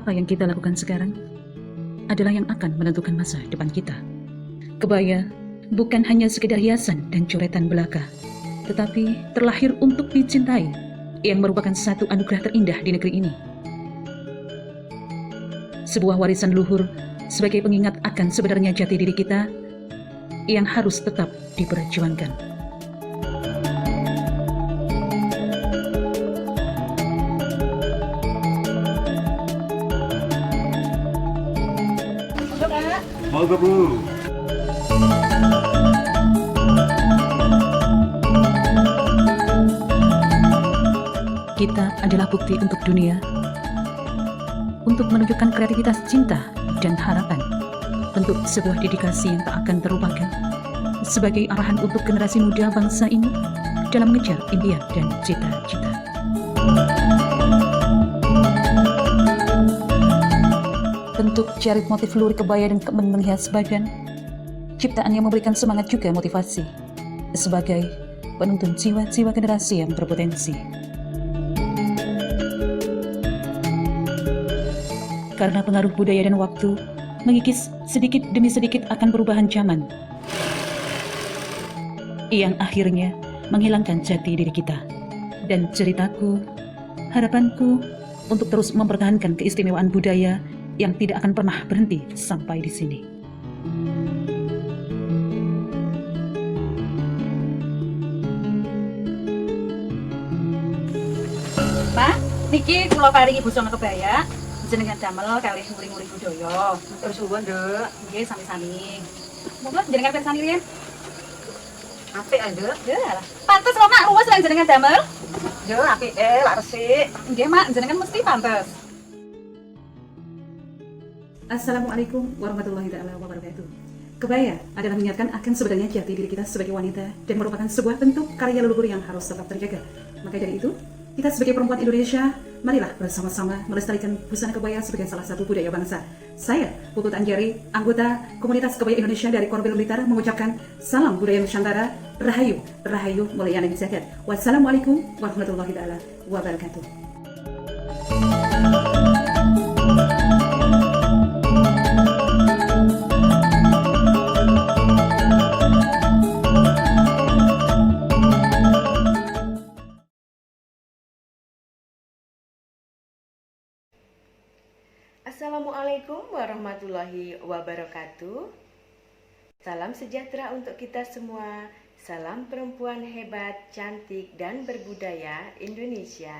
Apa yang kita lakukan sekarang adalah yang akan menentukan masa depan kita. Kebaya bukan hanya sekedar hiasan dan coretan belaka, tetapi terlahir untuk dicintai, yang merupakan satu anugerah terindah di negeri ini. Sebuah warisan luhur sebagai pengingat akan sebenarnya jati diri kita yang harus tetap diperjuangkan. Mau ke Bu? Kita adalah bukti untuk dunia, untuk menunjukkan kreativitas cinta dan harapan, bentuk sebuah dedikasi yang tak akan terlupakan, sebagai arahan untuk generasi muda bangsa ini dalam mengejar impian dan cita-cita. Bentuk jarit motif lurik kebaya dan kemen menghias badan, ciptaan yang memberikan semangat juga motivasi, sebagai penuntun jiwa-jiwa generasi yang berpotensi. Karena pengaruh budaya dan waktu mengikis sedikit demi sedikit akan perubahan zaman, yang akhirnya menghilangkan jati diri kita. Dan ceritaku, harapanku untuk terus mempertahankan keistimewaan budaya yang tidak akan pernah berhenti sampai di sini. Pak, niki kula paringi busana kebaya jenengan damel kalih nguri-nguri budaya. Terus suwun, Nduk. Nggih sami-sami. Monggo jenengan pirsani riyen. Apik ah, Nduk. Ya, pantes kok Mak luwes lan jenengan damel. Yo, apik lak resik. Nggih, Mak, jenengan mesti pantes. Assalamualaikum warahmatullahi wabarakatuh. Kebaya adalah mengingatkan akan sebenarnya jati diri kita sebagai wanita dan merupakan sebuah bentuk karya leluhur yang harus tetap terjaga. Maka dari itu, kita sebagai perempuan Indonesia, marilah bersama-sama melestarikan busana kebaya sebagai salah satu budaya bangsa. Saya, Putut Anjari, anggota Komunitas Kebaya Indonesia dari Korwil Blitar, mengucapkan salam budaya Nusantara, Rahayu, Rahayu mulyana jagat. Wassalamualaikum warahmatullahi wabarakatuh. Assalamualaikum warahmatullahi wabarakatuh. Salam sejahtera untuk kita semua. Salam perempuan hebat, cantik, dan berbudaya Indonesia.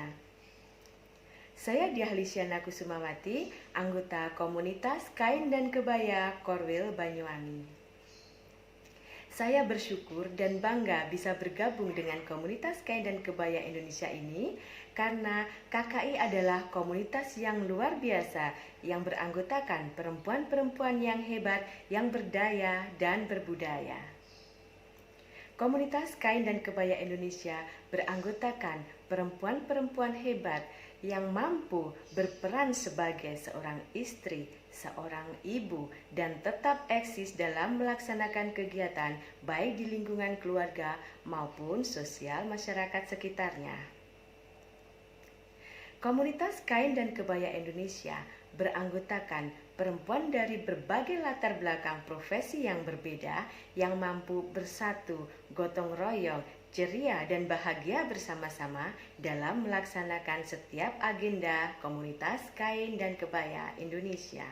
Saya Diah Lisyana Kusumawati, anggota Komunitas Kain dan Kebaya Korwil Banyuwangi. Saya bersyukur dan bangga bisa bergabung dengan Komunitas Kain dan Kebaya Indonesia ini karena KKI adalah komunitas yang luar biasa yang beranggotakan perempuan-perempuan yang hebat, yang berdaya dan berbudaya. Komunitas Kain dan Kebaya Indonesia beranggotakan perempuan-perempuan hebat yang mampu berperan sebagai seorang istri, seorang ibu, dan tetap eksis dalam melaksanakan kegiatan baik di lingkungan keluarga maupun sosial masyarakat sekitarnya. Komunitas Kain dan Kebaya Indonesia beranggotakan perempuan dari berbagai latar belakang profesi yang berbeda yang mampu bersatu, gotong royong, ceria dan bahagia bersama-sama dalam melaksanakan setiap agenda Komunitas Kain dan Kebaya Indonesia.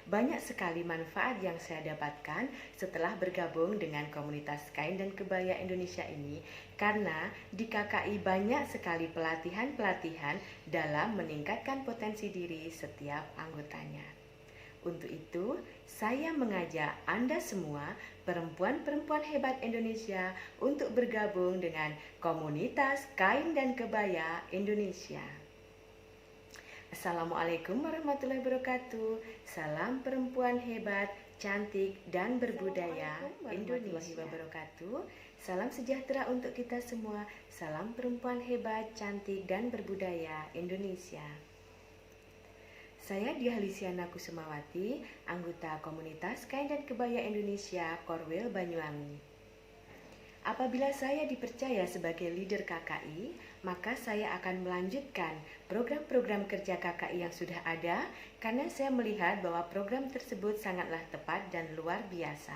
Banyak sekali manfaat yang saya dapatkan setelah bergabung dengan Komunitas Kain dan Kebaya Indonesia ini, karena di KKI banyak sekali pelatihan-pelatihan dalam meningkatkan potensi diri setiap anggotanya. Untuk itu, saya mengajak Anda semua, perempuan-perempuan hebat Indonesia, untuk bergabung dengan Komunitas Kain dan Kebaya Indonesia. Assalamualaikum warahmatullahi wabarakatuh. Salam perempuan hebat, cantik, dan berbudaya Indonesia. Wabarakatuh. Salam sejahtera untuk kita semua. Salam perempuan hebat, cantik, dan berbudaya Indonesia. Saya Diah Lisyana Kusumawati, anggota Komunitas Kain dan Kebaya Indonesia Korwil Banyuwangi. Apabila saya dipercaya sebagai leader KKI, maka saya akan melanjutkan program-program kerja KKI yang sudah ada karena saya melihat bahwa program tersebut sangatlah tepat dan luar biasa.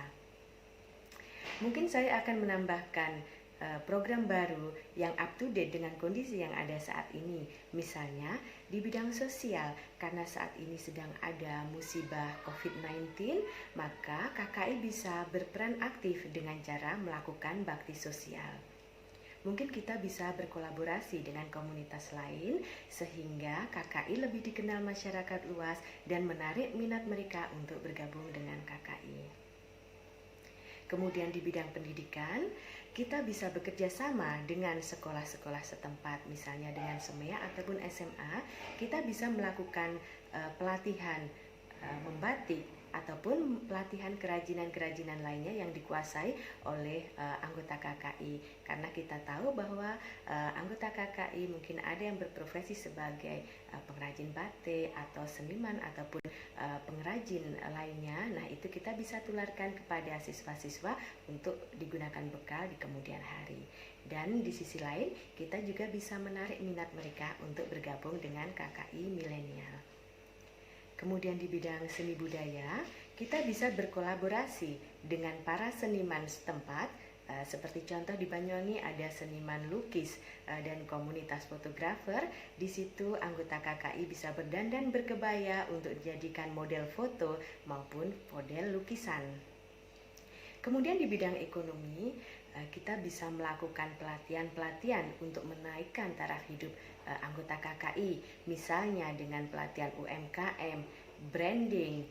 Mungkin saya akan menambahkan program baru yang up to date dengan kondisi yang ada saat ini. Misalnya di bidang sosial, karena saat ini sedang ada musibah COVID-19, maka KKI bisa berperan aktif dengan cara melakukan bakti sosial. Mungkin kita bisa berkolaborasi dengan komunitas lain sehingga KKI lebih dikenal masyarakat luas dan menarik minat mereka untuk bergabung dengan KKI. Kemudian di bidang pendidikan, kita bisa bekerja sama dengan sekolah-sekolah setempat, misalnya dengan SEMEA ataupun SMA, kita bisa melakukan pelatihan membatik ataupun pelatihan kerajinan-kerajinan lainnya yang dikuasai oleh anggota KKI. Karena kita tahu bahwa anggota KKI mungkin ada yang berprofesi sebagai pengrajin batik atau seniman ataupun pengrajin lainnya. Nah, itu kita bisa tularkan kepada siswa-siswa untuk digunakan bekal di kemudian hari. Dan di sisi lain, kita juga bisa menarik minat mereka untuk bergabung dengan KKI milenial. Kemudian di bidang seni budaya, kita bisa berkolaborasi dengan para seniman setempat. Seperti contoh di Banyuwangi ada seniman lukis dan komunitas fotografer. Di situ anggota KKI bisa berdandan berkebaya untuk dijadikan model foto maupun model lukisan. Kemudian di bidang ekonomi, kita bisa melakukan pelatihan-pelatihan untuk menaikkan taraf hidup anggota KKI, misalnya dengan pelatihan UMKM, branding,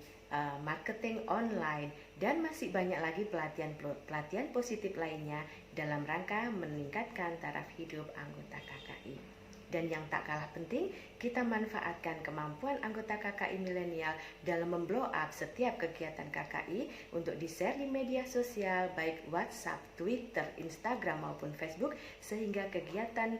marketing online, dan masih banyak lagi pelatihan positif lainnya dalam rangka meningkatkan taraf hidup anggota KKI. Dan yang tak kalah penting, kita manfaatkan kemampuan anggota KKI milenial dalam memblow up setiap kegiatan KKI untuk di-share di media sosial, baik WhatsApp, Twitter, Instagram maupun Facebook, sehingga kegiatan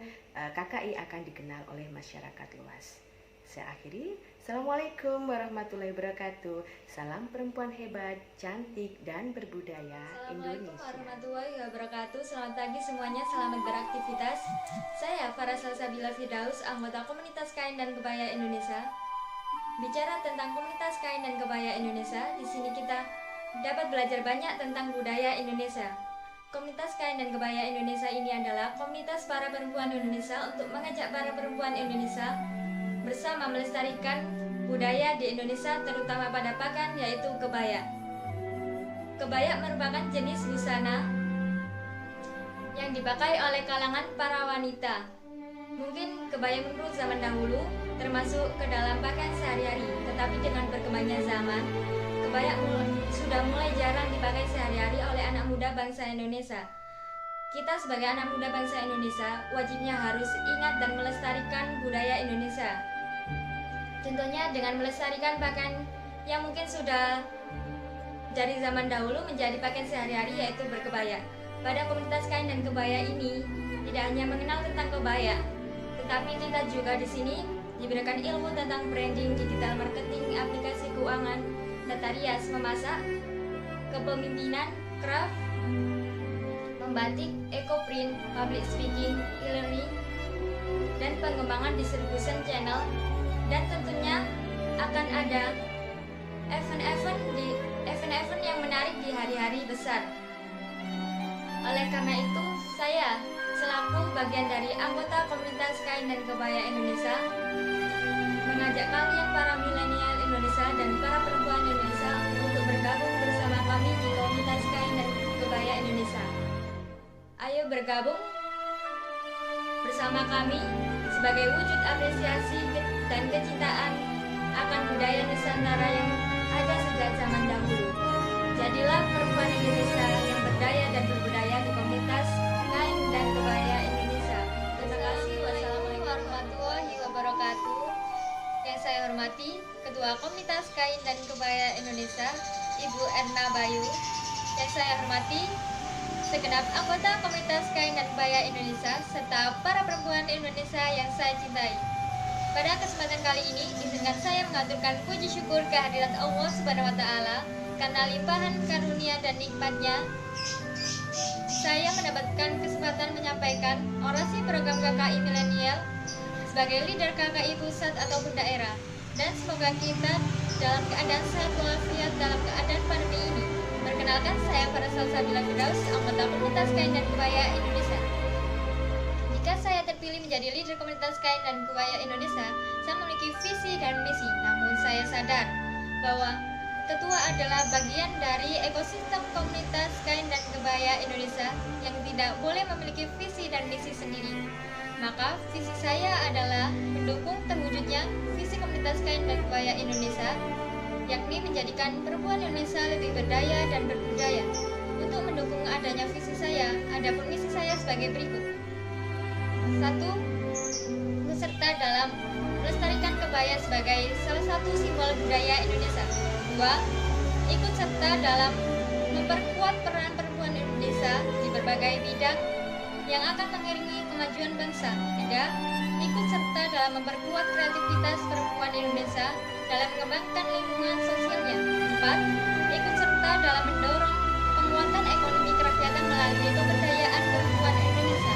KKI akan dikenal oleh masyarakat luas. Saya akhiri. Assalamualaikum warahmatullahi wabarakatuh. Salam perempuan hebat, cantik, dan berbudaya Assalamualaikum Indonesia. warahmatullahi wabarakatuh. Selamat pagi semuanya, selamat beraktivitas. Saya Farah Salsabila Firdaus, anggota komunitas kain dan kebaya Indonesia. Bicara tentang komunitas kain dan kebaya Indonesia, di sini kita dapat belajar banyak tentang budaya Indonesia. Komunitas kain dan kebaya Indonesia ini adalah komunitas para perempuan Indonesia untuk mengajak para perempuan Indonesia bersama melestarikan budaya di Indonesia, terutama pada pakaian yaitu kebaya. Kebaya merupakan jenis busana yang dipakai oleh kalangan para wanita. Mungkin kebaya menurut zaman dahulu termasuk ke dalam pakaian sehari-hari, tetapi dengan berkembangnya zaman, kebaya sudah mulai jarang dipakai sehari-hari oleh anak muda bangsa Indonesia. Kita sebagai anak muda bangsa Indonesia wajibnya harus ingat dan melestarikan budaya Indonesia. Contohnya dengan melestarikan pakaian yang mungkin sudah dari zaman dahulu menjadi pakaian sehari-hari yaitu berkebaya. Pada komunitas kain dan kebaya ini tidak hanya mengenal tentang kebaya, tetapi kita juga di sini diberikan ilmu tentang branding, digital marketing, aplikasi keuangan, tata rias, memasak, kepemimpinan, craft, membatik, eco-print, public speaking, e-learning, dan pengembangan distribution channel. Dan tentunya akan ada event-event yang menarik di hari-hari besar. Oleh karena itu, saya selaku bagian dari anggota komunitas kain dan kebaya Indonesia mengajak kalian para milenial Indonesia dan para perempuan Indonesia untuk bergabung bersama kami di komunitas kain dan kebaya Indonesia. Ayo bergabung bersama kami sebagai wujud apresiasi dan kecintaan akan budaya Nusantara yang ada sejak zaman dahulu. Jadilah perempuan Indonesia yang berdaya dan berbudaya di komunitas kain dan kebaya Indonesia. Terima kasih. Wassalamualaikum warahmatullahi wabarakatuh. Yang saya hormati Ketua Komunitas Kain dan Kebaya Indonesia, Ibu Erna Bayu. Yang saya hormati segenap anggota Komunitas Kain dan Kebaya Indonesia serta para perempuan Indonesia yang saya cintai. Pada kesempatan kali ini, izinkan saya mengaturkan puji syukur kehadirat Allah Subhanahu wa Ta'ala karena limpahan karunia dan nikmatnya saya mendapatkan kesempatan menyampaikan orasi program KKI milenial sebagai leader KKI pusat ataupun daerah. Dan semoga kita dalam keadaan sehat walafiat dalam keadaan pandemi ini. Perkenalkan, saya Farah Salsabila Firdaus, anggota komunitas kain dan kebaya Indonesia. Jika saya terpilih menjadi leader komunitas kain dan kebaya Indonesia, saya memiliki visi dan misi. Namun saya sadar bahwa ketua adalah bagian dari ekosistem komunitas kain dan kebaya Indonesia yang tidak boleh memiliki visi dan misi sendiri. Maka visi saya adalah mendukung terwujudnya visi komunitas kain dan kebaya Indonesia, yakni menjadikan perempuan Indonesia lebih berdaya dan berbudaya. Untuk mendukung adanya visi saya, adapun misi saya sebagai berikut. 1. Beserta dalam melestarikan kebaya sebagai salah satu simbol budaya Indonesia. 2. Ikut serta dalam memperkuat peran perempuan Indonesia di berbagai bidang yang akan mengiringi kemajuan bangsa. 3. Ikut serta dalam memperkuat kreativitas perempuan Indonesia dalam mengembangkan lingkungan sosialnya. 4. Ikut serta dalam mendorong penguatan ekonomi kerakyatan melalui pemberdayaan perempuan Indonesia.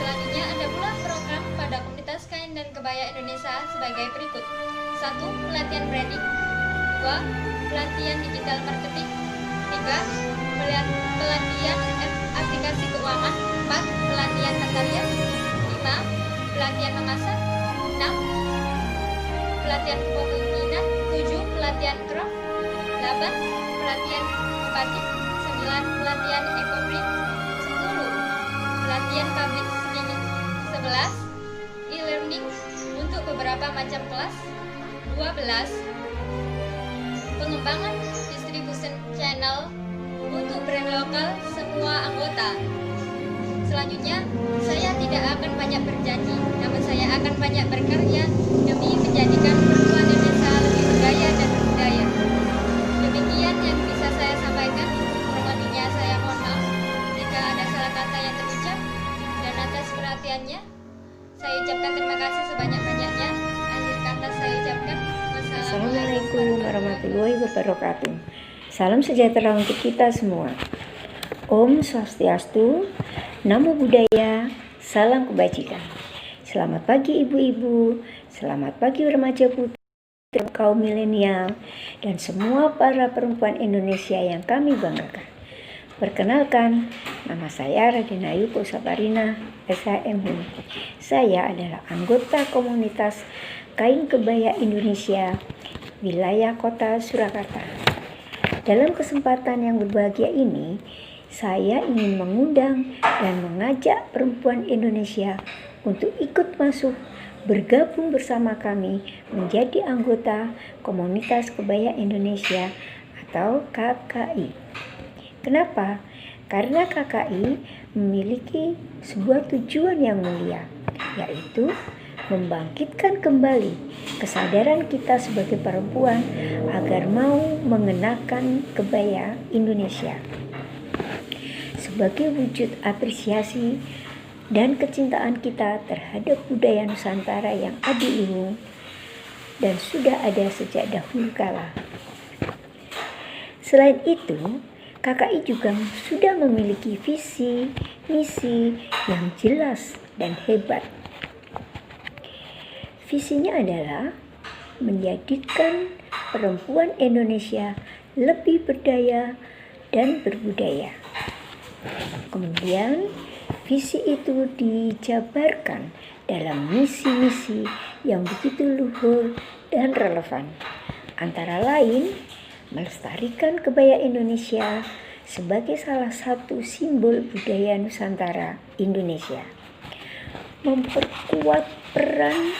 Selanjutnya ada pula program pada komunitas kain dan kebaya Indonesia sebagai berikut. 1. Pelatihan branding. 2. Pelatihan digital marketing. 3. Pelatihan aplikasi keuangan. 4. Pelatihan tata rias. 5. Pelatihan memasak. 6. Pelatihan kepemimpinan. 7. Pelatihan craft. 8. Pelatihan batik. 9. Pelatihan eco-print. 10. Pelatihan public speaking. 11. E-learning untuk beberapa macam kelas. 12. Pengembangan distribution channel untuk brand lokal semua anggota. Selanjutnya, saya tidak akan banyak berjanji, namun saya akan banyak berkarya demi menjadikan perempuan Indonesia lebih berdaya dan berbudaya. Demikian yang bisa saya sampaikan. Kurang lebihnya saya mohon maaf jika ada salah kata yang terucap, dan atas perhatiannya saya ucapkan terima kasih sebanyak-banyaknya. Akhir kata saya ucapkan Assalamualaikum warahmatullahi wabarakatuh. Salam sejahtera untuk kita semua. Om Swastiastu, Namo Buddhaya, salam kebajikan. Selamat pagi ibu-ibu, selamat pagi remaja putri, kaum milenial, dan semua para perempuan Indonesia yang kami banggakan. Perkenalkan, nama saya Raden Ayu Sabarina, SHMH. Saya adalah anggota komunitas kain kebaya Indonesia, wilayah kota Surakarta. Dalam kesempatan yang berbahagia ini, saya ingin mengundang dan mengajak perempuan Indonesia untuk ikut masuk bergabung bersama kami menjadi anggota komunitas kebaya Indonesia atau KKI. Kenapa? Karena KKI memiliki sebuah tujuan yang mulia, yaitu membangkitkan kembali kesadaran kita sebagai perempuan agar mau mengenakan kebaya Indonesia sebagai wujud apresiasi dan kecintaan kita terhadap budaya Nusantara yang adiluhung dan sudah ada sejak dahulu kala. Selain itu, KKI juga sudah memiliki visi, misi yang jelas dan hebat. Visinya adalah menjadikan perempuan Indonesia lebih berdaya dan berbudaya. Kemudian visi itu dijabarkan dalam misi-misi yang begitu luhur dan relevan. Antara lain, melestarikan kebaya Indonesia sebagai salah satu simbol budaya Nusantara Indonesia. Memperkuat peran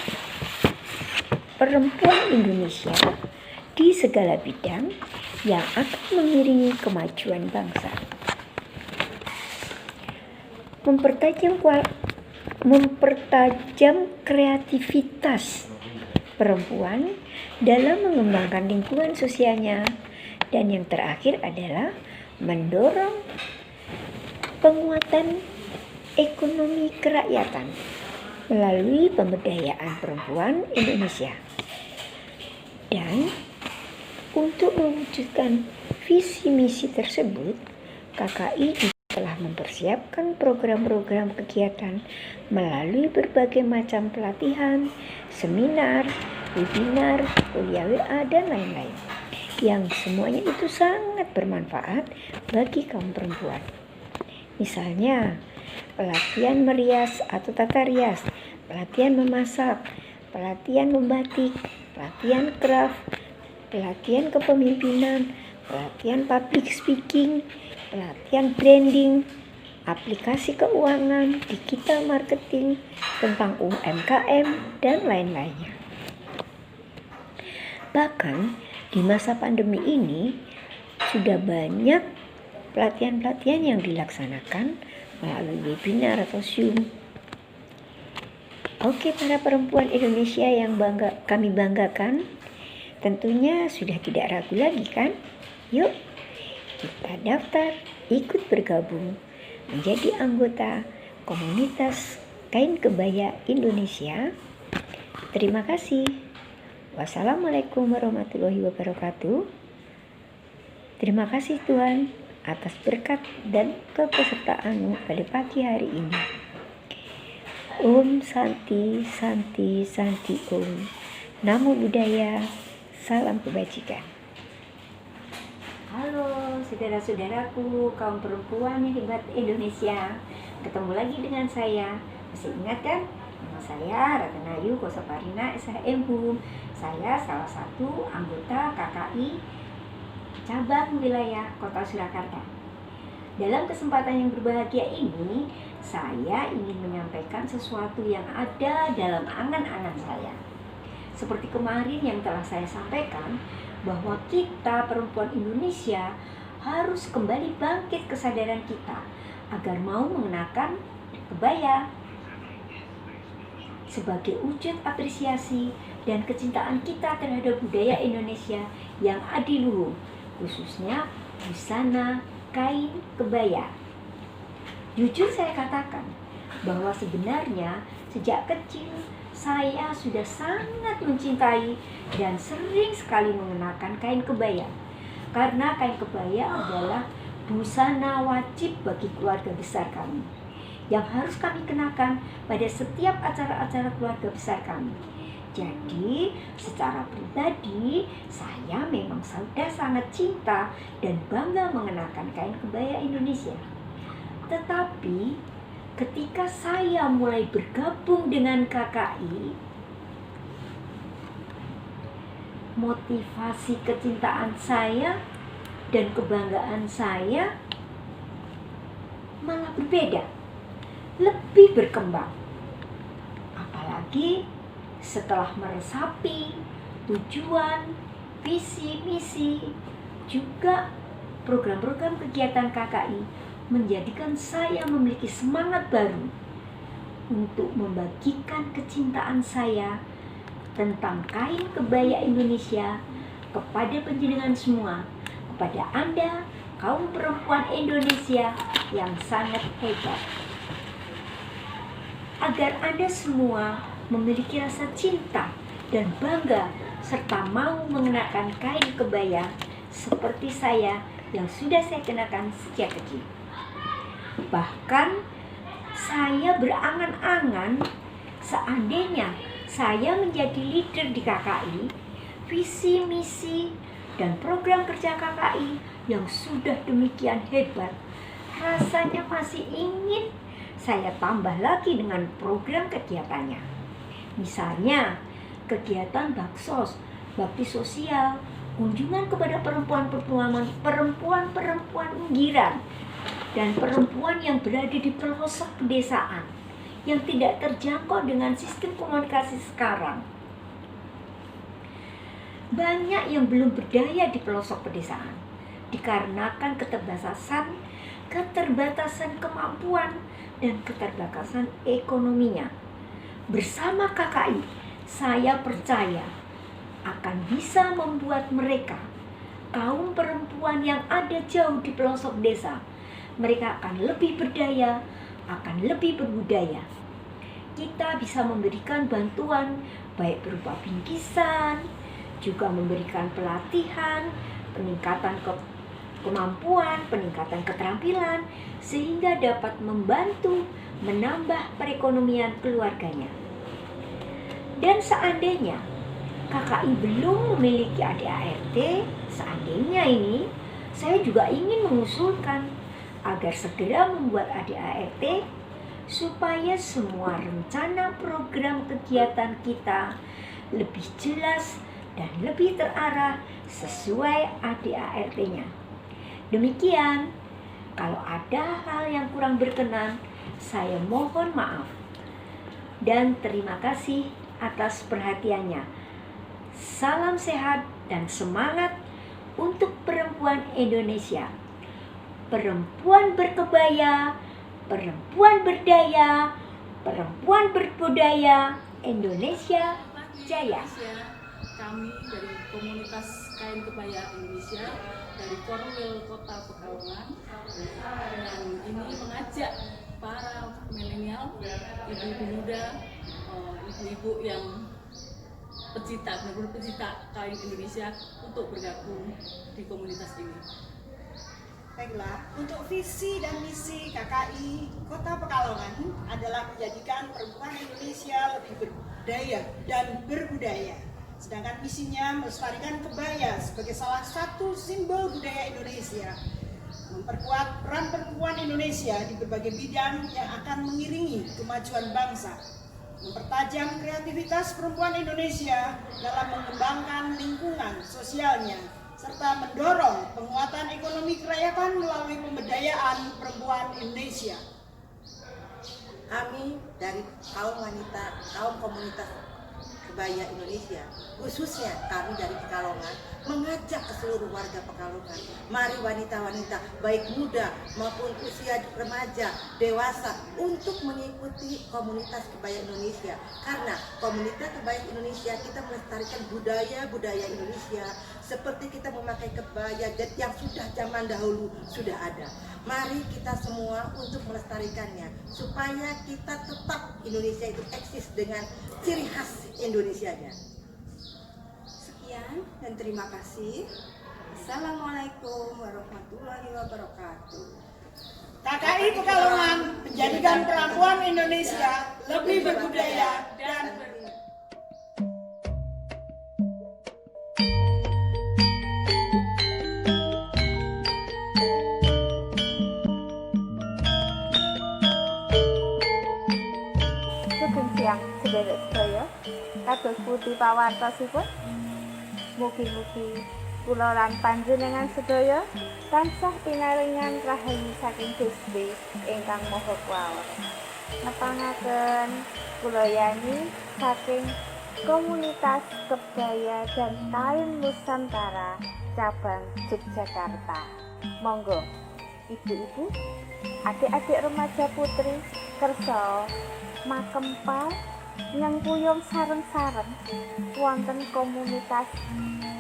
perempuan Indonesia di segala bidang yang akan mengiringi kemajuan bangsa. Mempertajam kreativitas perempuan dalam mengembangkan lingkungan sosialnya, dan yang terakhir adalah mendorong penguatan ekonomi kerakyatan melalui pemberdayaan perempuan Indonesia. Dan untuk mewujudkan visi misi tersebut, KKI telah mempersiapkan program-program kegiatan melalui berbagai macam pelatihan, seminar, webinar, kuliah WA, dan lain-lain. Yang semuanya itu sangat bermanfaat bagi kaum perempuan. Misalnya, pelatihan merias atau tata rias, pelatihan memasak, pelatihan membatik, pelatihan craft, pelatihan kepemimpinan, pelatihan public speaking, pelatihan branding, aplikasi keuangan, digital marketing, tentang UMKM, dan lain-lainnya. Bahkan di masa pandemi ini sudah banyak pelatihan-pelatihan yang dilaksanakan melalui webinar atau Zoom. Oke, para perempuan Indonesia yang kami banggakan, tentunya sudah tidak ragu lagi kan? Yuk, kita daftar, ikut bergabung menjadi anggota komunitas Kain Kebaya Indonesia. Terima kasih. Wassalamualaikum warahmatullahi wabarakatuh. Terima kasih Tuhan atas berkat dan kepesertaanmu pada pagi hari ini. Om Santi Santi Santi Om. Namo Buddhaya. Salam kebajikan. Halo saudara-saudaraku, kaum perempuan yang hebat Indonesia. Ketemu lagi dengan saya. Masih ingat kan? Nama saya Ratnayu Kosoparina SHM Hum. Saya salah satu anggota KKI cabang wilayah Kota Surakarta. Dalam kesempatan yang berbahagia ini, saya ingin menyampaikan sesuatu yang ada dalam angan-angan saya. Seperti kemarin yang telah saya sampaikan, bahwa kita perempuan Indonesia harus kembali bangkit kesadaran kita agar mau mengenakan kebaya sebagai wujud apresiasi dan kecintaan kita terhadap budaya Indonesia yang adiluhung, khususnya busana kain kebaya. Jujur saya katakan bahwa sebenarnya sejak kecil saya sudah sangat mencintai dan sering sekali mengenakan kain kebaya, karena kain kebaya adalah busana wajib bagi keluarga besar kami yang harus kami kenakan pada setiap acara-acara keluarga besar kami. Jadi, secara pribadi, saya memang sudah sangat cinta dan bangga mengenakan kain kebaya Indonesia. Tetapi, ketika saya mulai bergabung dengan KKI, motivasi kecintaan saya dan kebanggaan saya malah berbeda, lebih berkembang. Apalagi setelah meresapi tujuan, visi, misi, juga program-program kegiatan KKI menjadikan saya memiliki semangat baru untuk membagikan kecintaan saya tentang kain kebaya Indonesia kepada penjenengan semua, kepada Anda, kaum perempuan Indonesia yang sangat hebat. Agar Anda semua memiliki rasa cinta dan bangga serta mau mengenakan kain kebaya seperti saya yang sudah saya kenakan sejak kecil. Bahkan saya berangan-angan seandainya saya menjadi leader di KKI, visi, misi, dan program kerja KKI yang sudah demikian hebat, rasanya masih ingin saya tambah lagi dengan program kegiatannya. Misalnya, kegiatan baksos, bakti sosial, kunjungan kepada perempuan-perempuan pinggiran, dan perempuan yang berada di pelosok pedesaan yang tidak terjangkau dengan sistem komunikasi sekarang. Banyak yang belum berdaya di pelosok pedesaan dikarenakan keterbatasan kemampuan dan keterbatasan ekonominya. Bersama KKI, saya percaya akan bisa membuat mereka, kaum perempuan yang ada jauh di pelosok desa, mereka akan lebih berdaya, akan lebih berbudaya. Kita bisa memberikan bantuan baik berupa bingkisan, juga memberikan pelatihan, peningkatan kemampuan, peningkatan keterampilan, sehingga dapat membantu menambah perekonomian keluarganya. Dan seandainya KKI belum memiliki adik ART, seandainya ini, saya juga ingin mengusulkan agar segera membuat adik ART supaya semua rencana program kegiatan kita lebih jelas dan lebih terarah sesuai ADART-nya. Demikian, kalau ada hal yang kurang berkenan, saya mohon maaf. Dan terima kasih atas perhatiannya. Salam sehat dan semangat untuk perempuan Indonesia. Perempuan berkebaya, perempuan berdaya, perempuan berbudaya, Indonesia Jaya. Kami dari komunitas kain kebaya Indonesia dari Korwil Kota Pekalongan dan ini mengajak para milenial, ibu-ibu muda, ibu-ibu yang pecinta kain Indonesia untuk bergabung di komunitas ini. Baiklah, untuk visi dan misi KKI Kota Pekalongan adalah menjadikan perempuan Indonesia lebih berdaya dan berbudaya. Sedangkan misinya melestarikan kebaya sebagai salah satu simbol budaya Indonesia. Memperkuat peran perempuan Indonesia di berbagai bidang yang akan mengiringi kemajuan bangsa. Mempertajam kreativitas perempuan Indonesia dalam mengembangkan lingkungan sosialnya, serta mendorong penguatan ekonomi kerakyatan melalui pemberdayaan perempuan Indonesia. Kami dari kaum wanita, kaum komunitas kebaya Indonesia, khususnya kami dari Pekalongan, mengajak ke seluruh warga Pekalongan, mari wanita-wanita baik muda maupun usia remaja, dewasa untuk mengikuti komunitas kebaya Indonesia. Karena komunitas kebaya Indonesia kita melestarikan budaya Indonesia, seperti kita memakai kebaya yang sudah zaman dahulu sudah ada. Mari kita semua untuk melestarikannya supaya kita tetap Indonesia itu eksis dengan ciri khas Indonesianya. Sekian dan terima kasih. Assalamualaikum warahmatullahi wabarakatuh. KKI Pekalongan menjadikan perempuan Indonesia lebih berbudaya dan Siang sedherek sedaya kados pundi pawartosipun, mugi-mugi kula lan panjenengan sedaya tansah pinaringan rahayu saking Gusti ingkang Maha Kuwasa. Nepangaken kula Yani saking komunitas kebaya dan kain Nusantara cabang Yogyakarta. Monggo ibu-ibu, adik-adik remaja putri kersa makempal nyengkuyung sareng-sareng wonten komunitas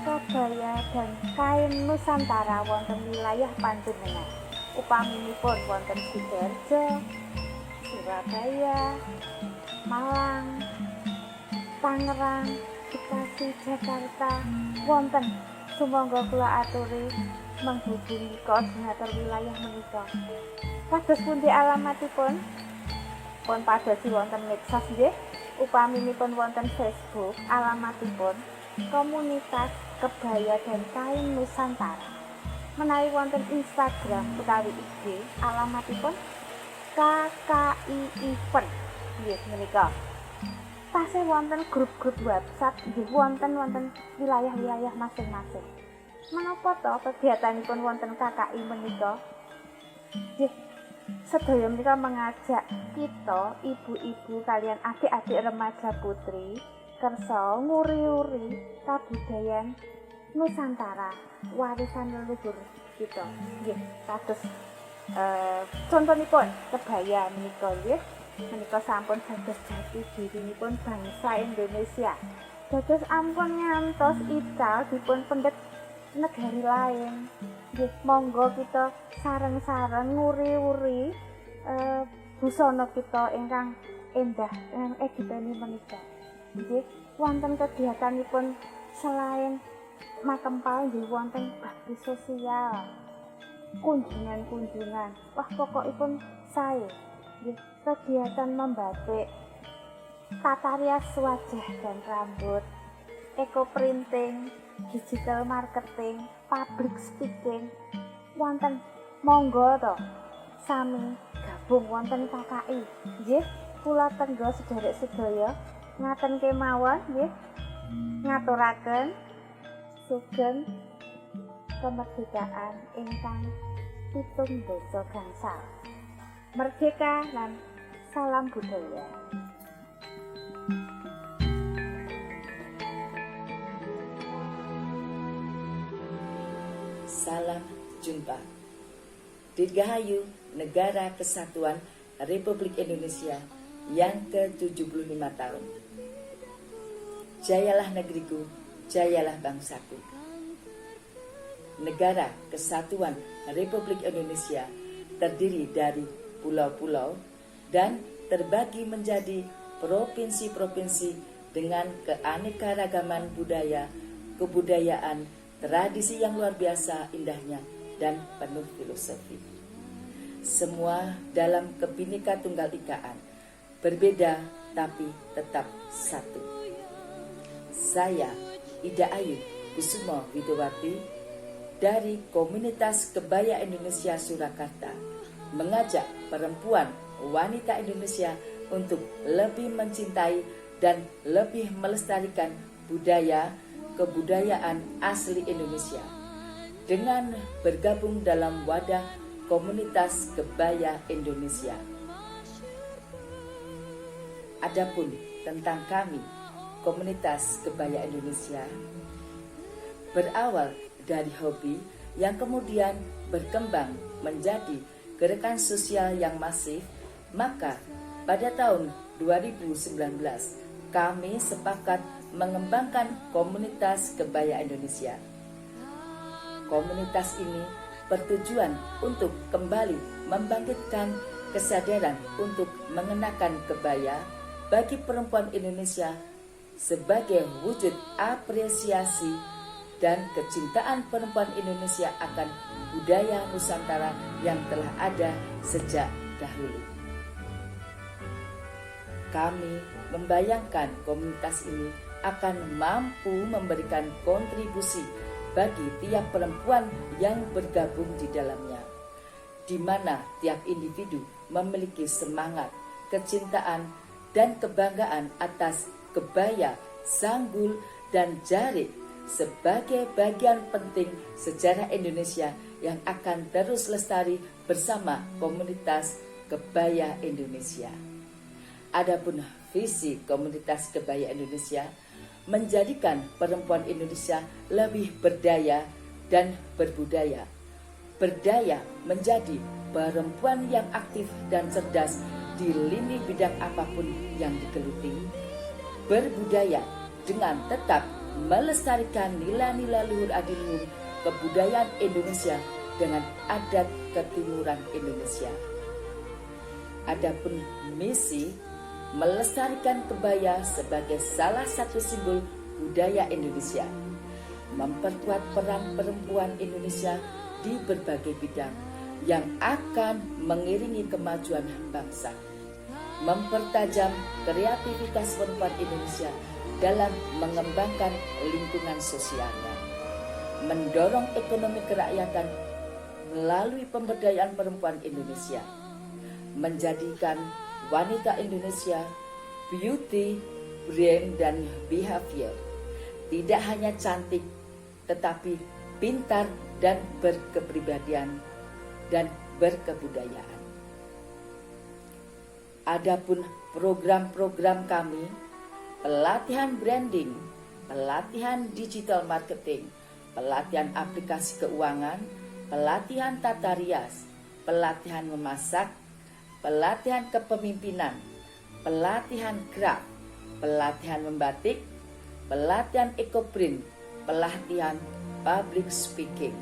kebaya dan kain Nusantara wonten wilayah panjenengan. Upaminipun wonten Sidoarjo, Surabaya, Malang, Tangerang, Bekasi, Jakarta wonten. Sumangga kula aturi menghubungi koordinator wilayah menika. Kados pundi alamatipun? Pun padosi wonten medsos nggih, upaminipun wonten Facebook, alamatipun Komunitas Kebaya dan Kain Nusantara. Menawi wonten Instagram utawi IG, alamatipun KKI Event nggih menika. Tasih wonten grup-grup WhatsApp nggih wonten wilayah-wilayah masing-masing. Menapa to kegiatanipun wonten KKI menika? Nggih, sedaya menika mengajak kita ibu-ibu kalian adik-adik remaja putri kersa nguri-uri kabudayan Nusantara, warisan leluhur kita. Nggih, kados contonipun kebaya menika nggih. Menika sampun dados jati dirinipun bangsa Indonesia. Dados ampun ngantos ical dipun pendhet negari lain. Nggih, monggo kita sareng-sareng nguri-uri busana kita ingkang endah ingkang edipeni menika. Nggih, wonten kegiatanipun selain makempal nggih wonten bakti sosial. kunjungan. Wah, pokokipun sae. Nggih, kegiatan membatik, tata rias wajah dan rambut, eco printing, digital marketing, public speaking, wonten monggo to sami gabung wonten KKI. Nggih, kula tenggo sederek sedaya ngaten kemawon nggih. Ngaturaken sugeng kemerdekaan ingkang 7 dasa gangsal. Merdeka lan salam budaya. Salam jumpa. Dirgahayu Negara Kesatuan Republik Indonesia yang ke-75 tahun. Jayalah negeriku, jayalah bangsaku. Negara Kesatuan Republik Indonesia terdiri dari pulau-pulau dan terbagi menjadi provinsi-provinsi dengan keanekaragaman budaya, kebudayaan, tradisi yang luar biasa indahnya dan penuh filosofi. Semua dalam Bhinneka Tunggal Ikaan, berbeda tapi tetap satu. Saya, Ida Ayu Kusumo Widowati dari Komunitas Kebaya Indonesia Surakarta, mengajak perempuan wanita Indonesia untuk lebih mencintai dan lebih melestarikan budaya kebudayaan asli Indonesia dengan bergabung dalam wadah Komunitas Kebaya Indonesia. Adapun tentang kami, Komunitas Kebaya Indonesia, berawal dari hobi yang kemudian berkembang menjadi gerakan sosial yang masif, maka pada tahun 2019 kami sepakat mengembangkan Komunitas Kebaya Indonesia. Komunitas ini bertujuan untuk kembali membangkitkan kesadaran untuk mengenakan kebaya bagi perempuan Indonesia sebagai wujud apresiasi dan kecintaan perempuan Indonesia akan budaya Nusantara yang telah ada sejak dahulu. Kami membayangkan komunitas ini akan mampu memberikan kontribusi bagi tiap perempuan yang bergabung di dalamnya, di mana tiap individu memiliki semangat, kecintaan, dan kebanggaan atas kebaya, sanggul, dan jarik sebagai bagian penting sejarah Indonesia yang akan terus lestari bersama Komunitas Kebaya Indonesia. Adapun visi Komunitas Kebaya Indonesia menjadikan perempuan Indonesia lebih berdaya dan berbudaya. Berdaya menjadi perempuan yang aktif dan cerdas di lini bidang apapun yang digeluti. Berbudaya dengan tetap melestarikan nilai-nilai luhur adiluhur kebudayaan Indonesia dengan adat ketimuran Indonesia. Adapun misi melestarikan kebaya sebagai salah satu simbol budaya Indonesia, memperkuat peran perempuan Indonesia di berbagai bidang yang akan mengiringi kemajuan bangsa, mempertajam kreativitas perempuan Indonesia dalam mengembangkan lingkungan sosialnya, mendorong ekonomi kerakyatan melalui pemberdayaan perempuan Indonesia, menjadikan wanita Indonesia beauty, brain, dan behavior tidak hanya cantik tetapi pintar dan berkepribadian dan berkebudayaan. Adapun program-program kami, pelatihan branding, pelatihan digital marketing, pelatihan aplikasi keuangan, pelatihan tata rias, pelatihan memasak, pelatihan kepemimpinan, pelatihan craft, pelatihan membatik, pelatihan ecoprint, pelatihan public speaking,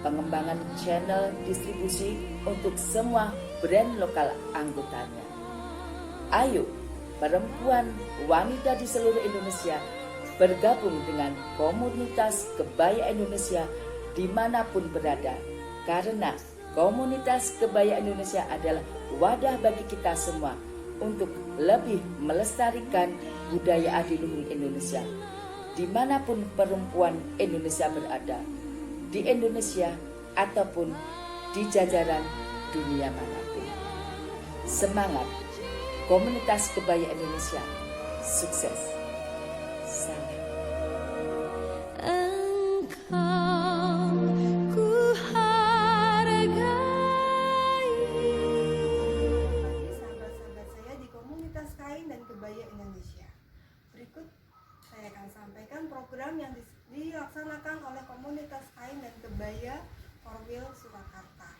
pengembangan channel distribusi untuk semua brand lokal anggotanya. Ayo, perempuan wanita di seluruh Indonesia bergabung dengan Komunitas Kebaya Indonesia dimanapun berada karena komunitas kebaya Indonesia adalah wadah bagi kita semua untuk lebih melestarikan budaya adiluhung Indonesia. Dimanapun perempuan Indonesia berada, di Indonesia ataupun di jajaran dunia manapun. Semangat komunitas kebaya Indonesia, sukses. Salam. Sahabat-sahabat saya di komunitas kain dan kebaya Indonesia. Berikut saya akan sampaikan program yang dilaksanakan oleh komunitas kain dan kebaya Korwil Surakarta.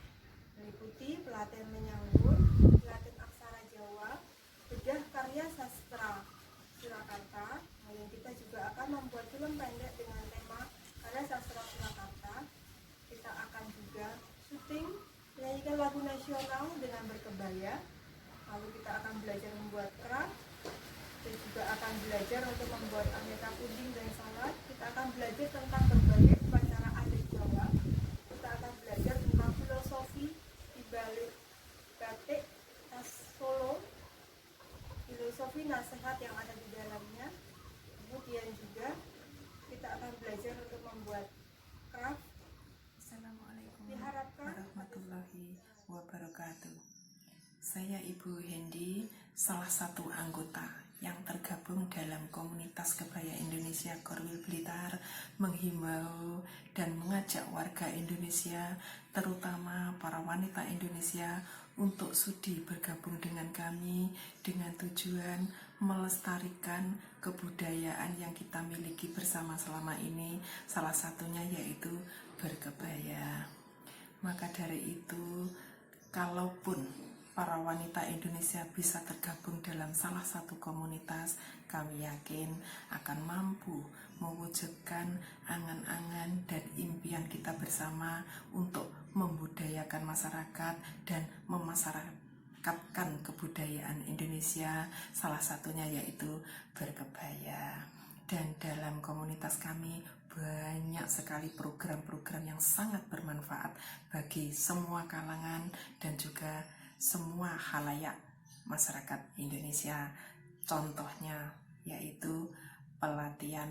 Meliputi pelatihan menyanggur, pelatihan aksara Jawa, bedah karya sastra Surakarta. Kemudian kita juga akan membuat film pendek dengan tema karya sastra Surakarta. Kita akan juga syuting menyanyikan lagu nasional dengan berkebaya. Lalu kita akan belajar membuat kerak, dan juga akan belajar untuk membuat aneka puding dan salad. Kita akan belajar tentang berbagai upacara adat Jawa. Kita akan belajar tentang filosofi di balik batik khas Solo, filosofi nasihat yang ada di dalamnya. Kemudian juga kita akan belajar untuk membuat craft. Assalamualaikum Diharapkan warahmatullahi wabarakatuh. Saya Ibu Hendi, salah satu anggota yang tergabung dalam komunitas kebaya Indonesia Korwil Blitar, menghimbau dan mengajak warga Indonesia, terutama para wanita Indonesia, untuk sudi bergabung dengan kami dengan tujuan melestarikan kebudayaan yang kita miliki bersama selama ini, salah satunya yaitu berkebaya. Maka dari itu, kalaupun para wanita Indonesia bisa tergabung dalam salah satu komunitas, kami yakin akan mampu mewujudkan angan-angan dan impian kita bersama untuk membudayakan masyarakat dan memasyarakatkan kebudayaan Indonesia, salah satunya yaitu berkebaya. Dan dalam komunitas kami banyak sekali program-program yang sangat bermanfaat bagi semua kalangan dan juga semua khalayak masyarakat Indonesia. Contohnya yaitu pelatihan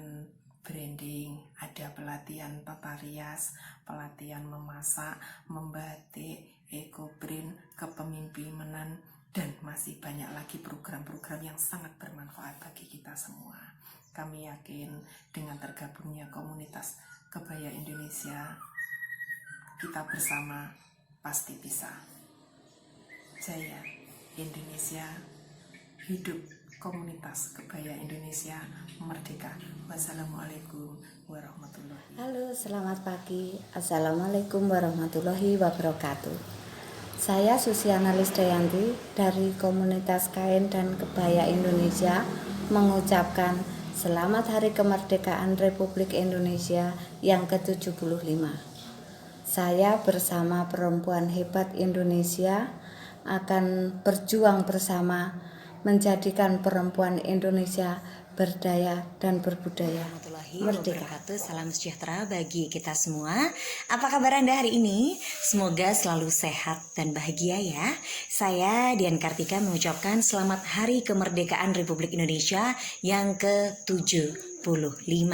branding, ada pelatihan tata rias, pelatihan memasak, membatik, ekoprint, kepemimpinan, dan masih banyak lagi program-program yang sangat bermanfaat bagi kita semua. Kami yakin dengan tergabungnya komunitas kebaya Indonesia, kita bersama pasti bisa. Jaya Indonesia, hidup komunitas kebaya Indonesia merdeka. Wassalamualaikum warahmatullahi wabarakatuh. Halo, selamat pagi. Assalamualaikum warahmatullahi wabarakatuh. Saya Susiana Lisdayanti dari komunitas kain dan kebaya Indonesia mengucapkan selamat Hari Kemerdekaan Republik Indonesia yang ke-75. Saya bersama perempuan hebat Indonesia akan berjuang bersama menjadikan perempuan Indonesia berdaya dan berbudaya. Merdeka. Salam sejahtera bagi kita semua. Apa kabar Anda hari ini? Semoga selalu sehat dan bahagia ya. Saya Dian Kartika mengucapkan selamat Hari Kemerdekaan Republik Indonesia yang ke-75.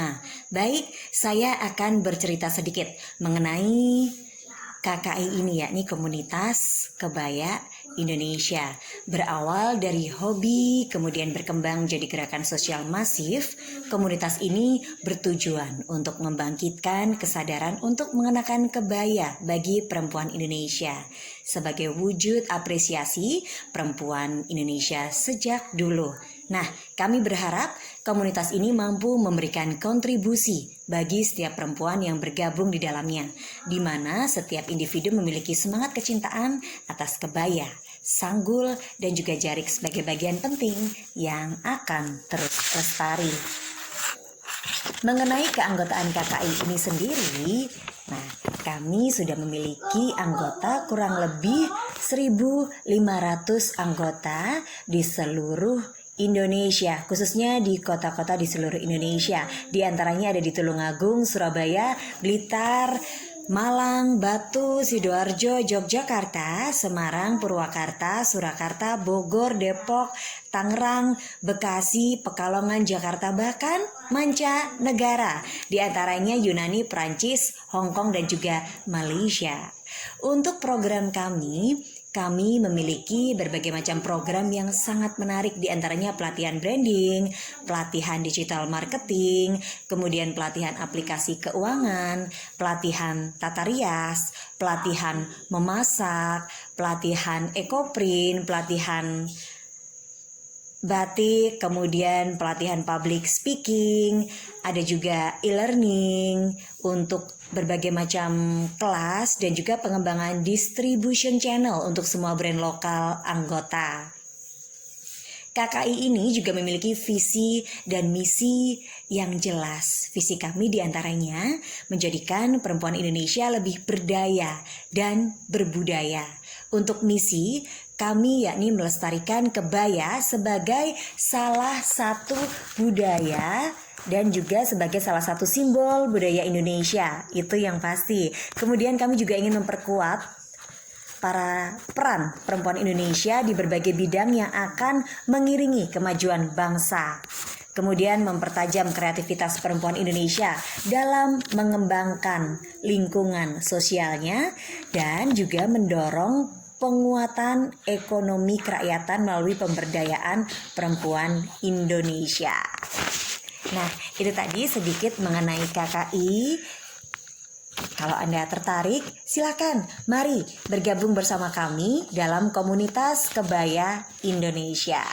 Baik, saya akan bercerita sedikit mengenai KKI ini, yakni Komunitas Kebaya Indonesia. Berawal dari hobi, kemudian berkembang jadi gerakan sosial masif. Komunitas ini bertujuan untuk membangkitkan kesadaran untuk mengenakan kebaya bagi perempuan Indonesia sebagai wujud apresiasi perempuan Indonesia sejak dulu. Nah, kami berharap komunitas ini mampu memberikan kontribusi bagi setiap perempuan yang bergabung di dalamnya, di mana setiap individu memiliki semangat kecintaan atas kebaya, sanggul, dan juga jarik sebagai bagian penting yang akan terus lestari. Mengenai keanggotaan KKI ini sendiri, nah, kami sudah memiliki anggota kurang lebih 1.500 anggota di seluruh Indonesia, khususnya di kota-kota di seluruh Indonesia. Di antaranya ada di Tulungagung, Surabaya, Blitar, Malang, Batu, Sidoarjo, Yogyakarta, Semarang, Purwakarta, Surakarta, Bogor, Depok, Tangerang, Bekasi, Pekalongan, Jakarta, bahkan mancanegara, di antaranya Yunani, Prancis, Hong Kong, dan juga Malaysia. Untuk program kami memiliki berbagai macam program yang sangat menarik, di antaranya pelatihan branding, pelatihan digital marketing, kemudian pelatihan aplikasi keuangan, pelatihan tata rias, pelatihan memasak, pelatihan ekoprint, pelatihan batik, kemudian pelatihan public speaking, ada juga e-learning untuk berbagai macam kelas, dan juga pengembangan distribution channel untuk semua brand lokal anggota. KKI ini juga memiliki visi dan misi yang jelas. Visi kami diantaranya menjadikan perempuan Indonesia lebih berdaya dan berbudaya. Untuk misi kami yakni melestarikan kebaya sebagai salah satu budaya dan juga sebagai salah satu simbol budaya Indonesia, itu yang pasti. Kemudian kami juga ingin memperkuat para peran perempuan Indonesia di berbagai bidang yang akan mengiringi kemajuan bangsa. Kemudian mempertajam kreativitas perempuan Indonesia dalam mengembangkan lingkungan sosialnya, dan juga mendorong penguatan ekonomi kerakyatan melalui pemberdayaan perempuan Indonesia. Nah, itu tadi sedikit mengenai KKI. Kalau Anda tertarik, silakan mari bergabung bersama kami dalam komunitas Kebaya Indonesia.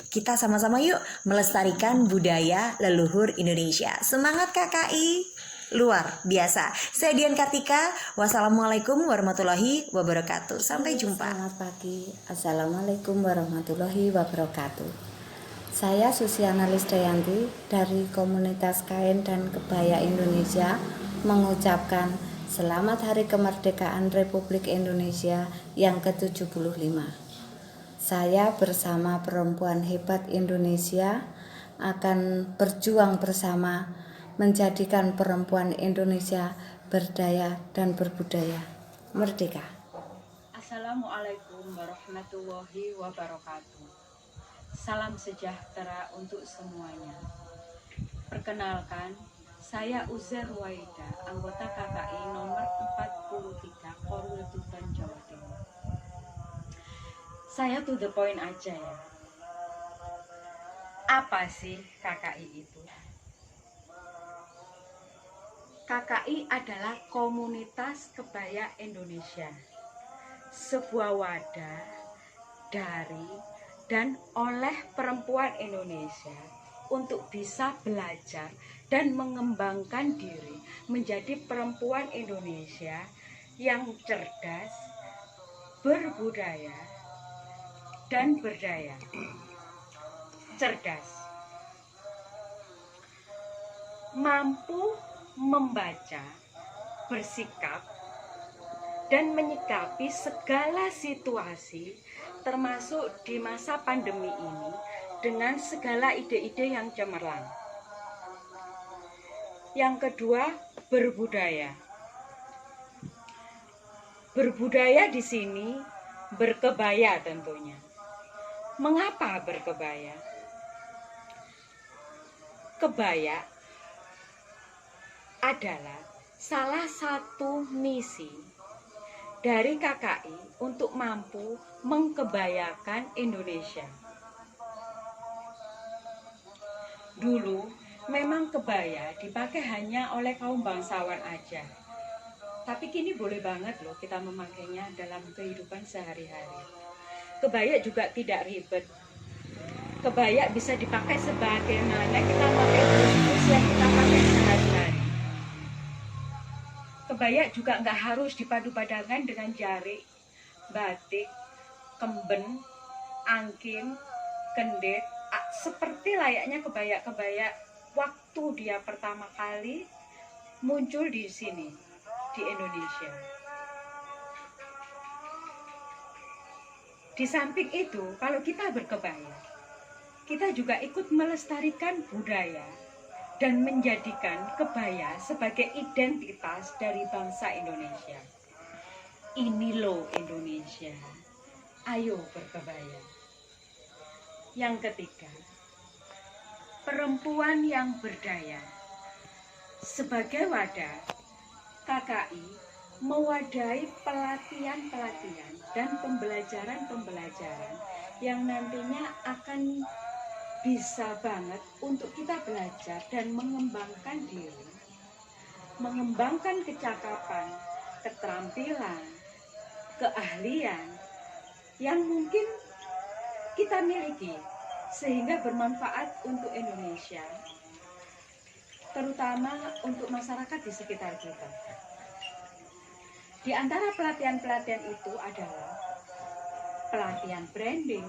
Kita sama-sama yuk melestarikan budaya leluhur Indonesia. Semangat KKI! Luar biasa. Saya Dian Kartika. Wassalamualaikum warahmatullahi wabarakatuh. Sampai jumpa. Selamat pagi. Assalamualaikum warahmatullahi wabarakatuh. Saya Susiana Lisdayanti dari Komunitas Kain dan Kebaya Indonesia mengucapkan Selamat Hari Kemerdekaan Republik Indonesia yang ke-75. Saya bersama perempuan hebat Indonesia akan berjuang bersama menjadikan perempuan Indonesia berdaya dan berbudaya. Merdeka. Assalamualaikum warahmatullahi wabarakatuh. Salam sejahtera untuk semuanya. Perkenalkan, saya Uzair Ruwaida, anggota KKI nomor 43 Korwil Tuban, Jawa Timur. Saya to the point aja ya. Apa sih KKI itu? KKI adalah Komunitas Kebaya Indonesia, sebuah wadah dari dan oleh perempuan Indonesia untuk bisa belajar dan mengembangkan diri menjadi perempuan Indonesia yang cerdas, berbudaya, dan berdaya. Cerdas, mampu membaca, bersikap, dan menyikapi segala situasi, termasuk di masa pandemi ini, dengan segala ide-ide yang cemerlang. Yang kedua, berbudaya. Berbudaya di sini berkebaya tentunya. Mengapa berkebaya? Kebaya adalah salah satu misi dari KKI untuk mampu mengkebayakan Indonesia. Dulu memang kebaya dipakai hanya oleh kaum bangsawan aja. Tapi kini boleh banget loh kita memakainya dalam kehidupan sehari-hari. Kebaya juga tidak ribet. Kebaya bisa dipakai sebagaimana kita pakai bus yang kita pakai sehari-hari. Kebaya juga nggak harus dipadu-padankan dengan jarik, batik, kemben, angkin, kendit, seperti layaknya kebaya-kebaya waktu dia pertama kali muncul di sini, di Indonesia. Di samping itu, kalau kita berkebaya, kita juga ikut melestarikan budaya dan menjadikan kebaya sebagai identitas dari bangsa Indonesia. Ini loh Indonesia, ayo berkebaya. Yang ketiga, perempuan yang berdaya. Sebagai wadah, KKI mewadahi pelatihan-pelatihan dan pembelajaran-pembelajaran yang nantinya akan bisa banget untuk kita belajar dan mengembangkan diri, mengembangkan kecakapan, keterampilan, keahlian yang mungkin kita miliki sehingga bermanfaat untuk Indonesia, terutama untuk masyarakat di sekitar kita. Di antara pelatihan-pelatihan itu adalah pelatihan branding,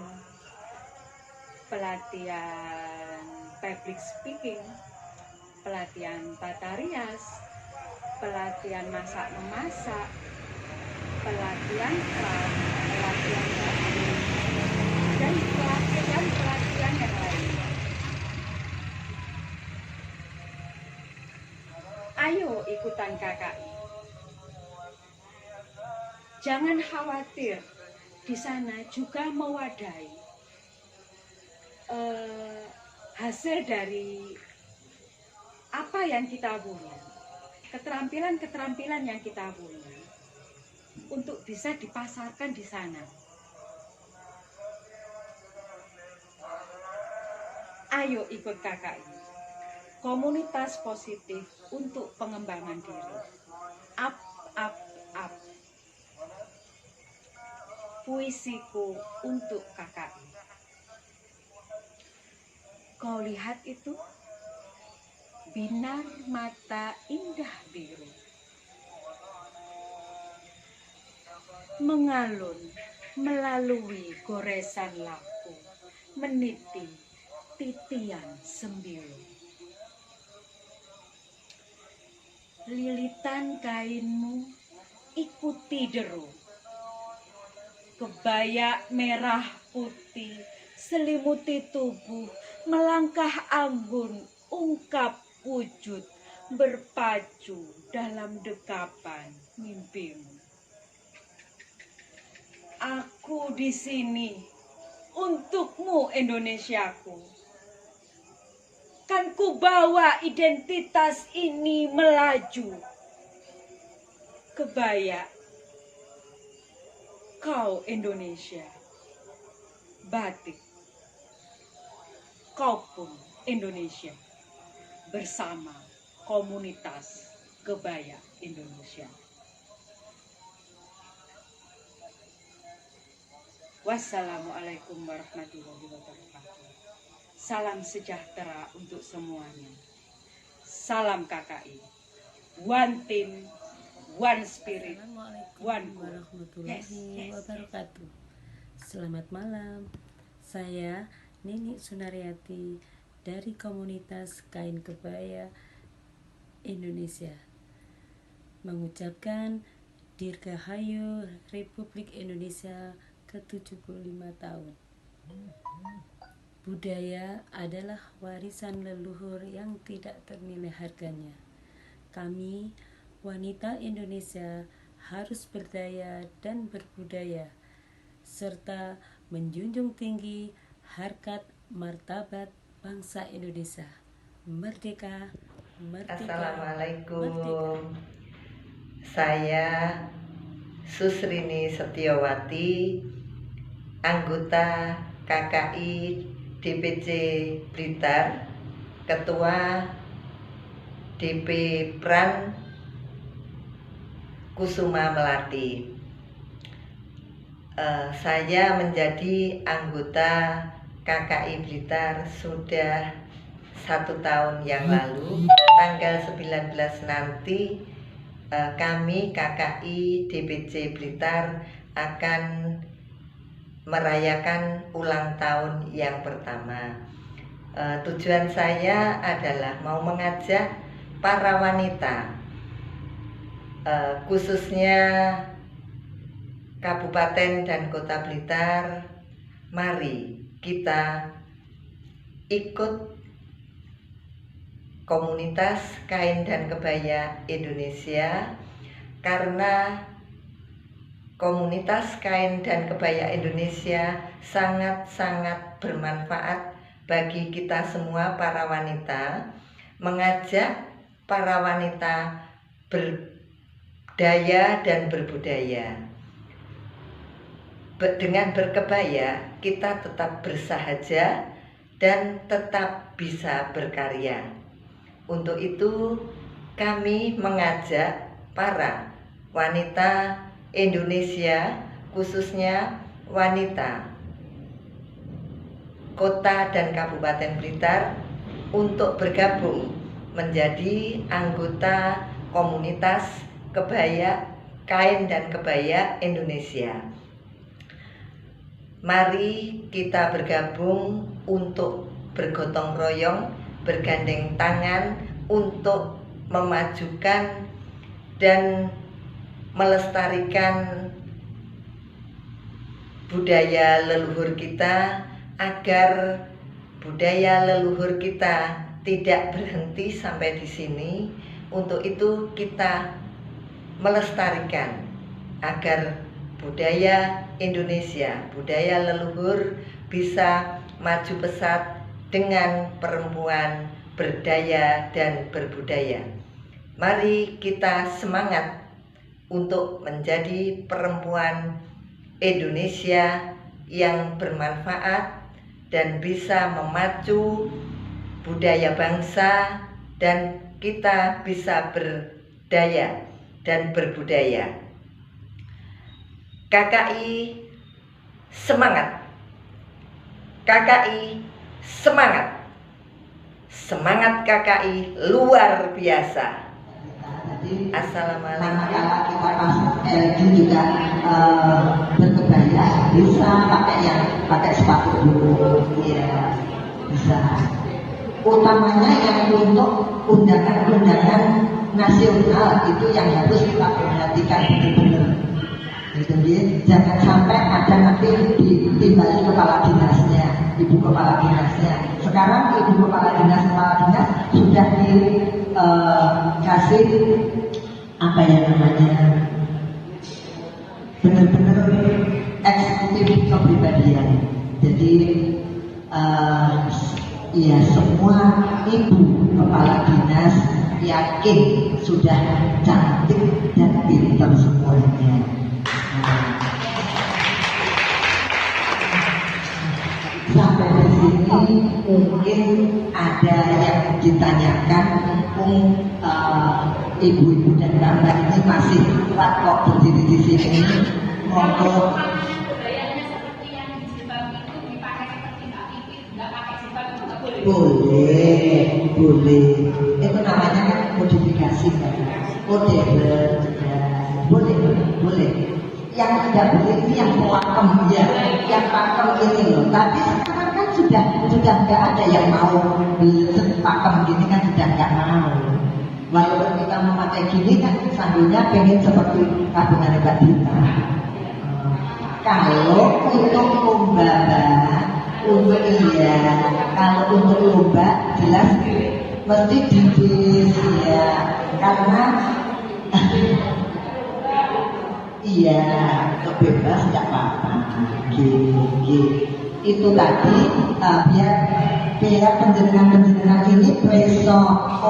pelatihan public speaking, pelatihan tata rias, pelatihan masak-memasak, pelatihan craft, pelatihan batik, dan pelatihan-pelatihan yang lainnya. Ayo ikutan KKI. Jangan khawatir, di sana juga mewadahi hasil dari apa yang kita punya, keterampilan-keterampilan yang kita punya untuk bisa dipasarkan di sana. Ayo ikut KKI, komunitas positif untuk pengembangan diri. Up, up, up. Puisiku untuk KKI. Kau lihat itu, binar mata indah biru, mengalun melalui goresan laku, meniti titian sembilu. Lilitan kainmu ikuti deru, kebaya merah putih selimuti tubuh, melangkah anggun, ungkap wujud, berpacu dalam dekapan mimpimu. Aku di sini untukmu Indonesiaku. Kan ku bawa identitas ini melaju. Kebaya kau Indonesia, batik kau pun Indonesia, bersama komunitas kebaya Indonesia. Wassalamualaikum warahmatullahi wabarakatuh. Salam sejahtera untuk semuanya. Salam KKI. One team, one spirit, one goal. Warahmatullahi wabarakatuh. Selamat malam. Saya Nini Sunaryati dari komunitas Kain Kebaya Indonesia mengucapkan Dirgahayu Republik Indonesia ke-75 tahun. Budaya adalah warisan leluhur yang tidak ternilai harganya. Kami, wanita Indonesia, harus berdaya dan berbudaya, serta menjunjung tinggi harkat martabat bangsa Indonesia. Merdeka, merdeka. Assalamualaikum. Merdeka. Saya Susrini Setiawati, anggota KKI DPC Blitar, Ketua DP Pran Kusuma Melati. Saya menjadi anggota KKI Blitar sudah 1 tahun yang lalu. Tanggal 19 nanti kami KKI DPC Blitar akan merayakan ulang tahun yang pertama. Tujuan saya adalah mau mengajak para wanita, khususnya Kabupaten dan Kota Blitar, mari kita ikut komunitas kain dan kebaya Indonesia, karena komunitas kain dan kebaya Indonesia sangat-sangat bermanfaat bagi kita semua para wanita, mengajak para wanita berdaya dan berbudaya. Dengan berkebaya kita tetap bersahaja dan tetap bisa berkarya. Untuk itu kami mengajak para wanita Indonesia, khususnya wanita Kota dan Kabupaten Blitar, untuk bergabung menjadi anggota komunitas kebaya kain dan kebaya Indonesia. Mari kita bergabung untuk bergotong royong, bergandeng tangan untuk memajukan dan melestarikan budaya leluhur kita, agar budaya leluhur kita tidak berhenti sampai di sini. Untuk itu kita melestarikan agar budaya Indonesia, budaya leluhur bisa maju pesat dengan perempuan berdaya dan berbudaya. Mari kita semangat untuk menjadi perempuan Indonesia yang bermanfaat dan bisa memacu budaya bangsa, dan kita bisa berdaya dan berbudaya. KKI semangat, KKI semangat, semangat KKI luar biasa. Assalamualaikum. Kita pas LG juga berkebaya, bisa pakai sepatu dulu, ya bisa. Utamanya yang untuk undangan-undangan nasional itu yang harus kita perhatikan benar-benar. Gitu, jangan sampai ada nanti ditimbali kepala dinasnya, ibu kepala dinasnya. Sekarang ibu kepala dinas sudah dikasih apa ya namanya, benar-benar eksekutif kepribadian. Jadi ya semua ibu kepala dinas yakin sudah cantik dan pintar semuanya. Sampai di sini mungkin ada yang ditanyakan, ibu-ibu dan bapak ini masih kuat kok berdiri di sini. Monggo. Boleh. Itu namanya kan modifikasi kan, modern. Boleh. Yang tidak boleh ini yang pakem ya, yang pakem ini loh. Tapi sekarang kan sudah nggak ada yang mau pakem gini kan, sudah nggak mau. Walaupun kita memakai gini kan sambilnya pengen seperti tabungan Mbak Dita. Kalau untuk lomba, kalau untuk lomba jelas mesti dibis ya, karena iya bebas nggak apa-apa. Itu tadi biar penjenengan ini besok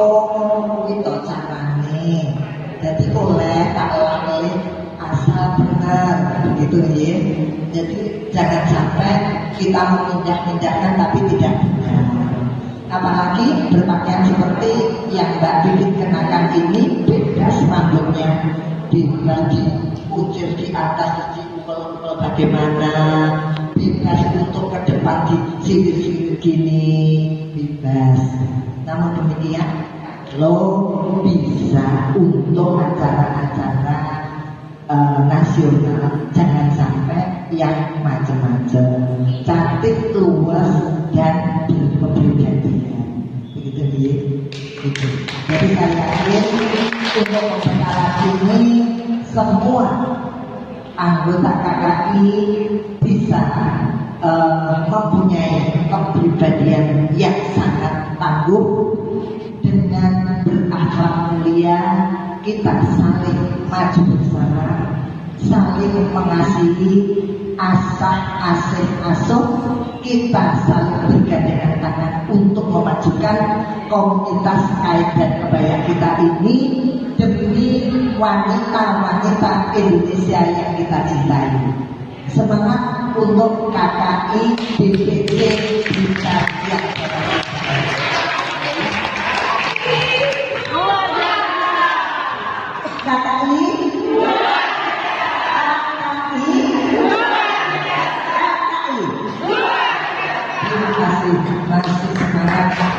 itu carane. Jadi oleh tak oleh asal benar begitu ya. Jadi jangan sampai kita mengindah-indahkan tapi tidak benar. Apalagi berpakaian seperti yang Mbak Bibit kenakan ini, bebas manggungnya, dibagi kucil di atas, di ukul-ukul bagaimana, bebas untuk ke depan di sini gini, bebas. Namun demikian lo bisa untuk acara-acara nasional, jangan sampai yang macam-macam, cantik, luas dan berkepribadian, begitu ya. Gitu. Jadi saya yakin untuk pembekalan ini semua anggota KKI bisa mempunyai kepribadian yang sangat tangguh dengan berakhlak mulia, kita saling maju bersama, saling mengasihi, asih asuh, kita saling bergandengan tangan untuk memajukan komunitas kain dan kebaya kita ini demi wanita-wanita Indonesia yang kita cintai. Semangat untuk KKI DPC Blitar yang KKI masih semangat.